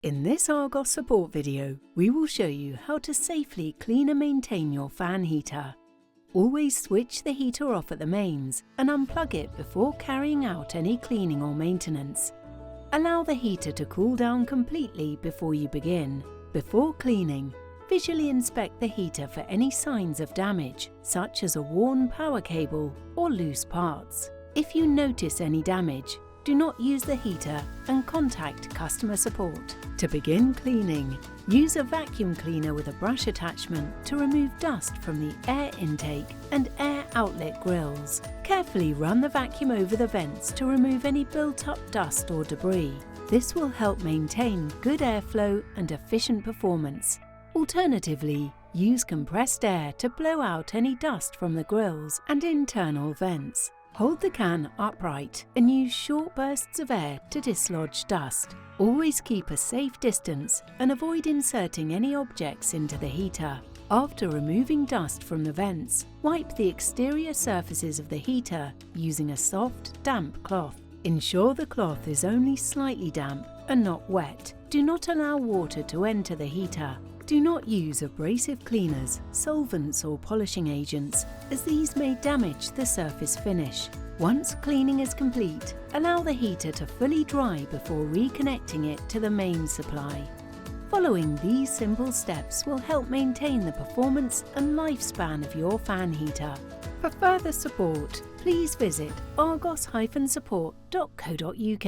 In this Argos support video, we will show you how to safely clean and maintain your fan heater. Always switch the heater off at the mains and unplug it before carrying out any cleaning or maintenance. Allow the heater to cool down completely before you begin. Before cleaning, visually inspect the heater for any signs of damage, such as a worn power cable or loose parts. If you notice any damage, do not use the heater and contact customer support. To begin cleaning, use a vacuum cleaner with a brush attachment to remove dust from the air intake and air outlet grills. Carefully run the vacuum over the vents to remove any built-up dust or debris. This will help maintain good airflow and efficient performance. Alternatively, use compressed air to blow out any dust from the grills and internal vents. Hold the can upright and use short bursts of air to dislodge dust. Always keep a safe distance and avoid inserting any objects into the heater. After removing dust from the vents, wipe the exterior surfaces of the heater using a soft, damp cloth. Ensure the cloth is only slightly damp and not wet. Do not allow water to enter the heater. Do not use abrasive cleaners, solvents or polishing agents, as these may damage the surface finish. Once cleaning is complete, allow the heater to fully dry before reconnecting it to the main supply. Following these simple steps will help maintain the performance and lifespan of your fan heater. For further support, please visit argos-support.co.uk.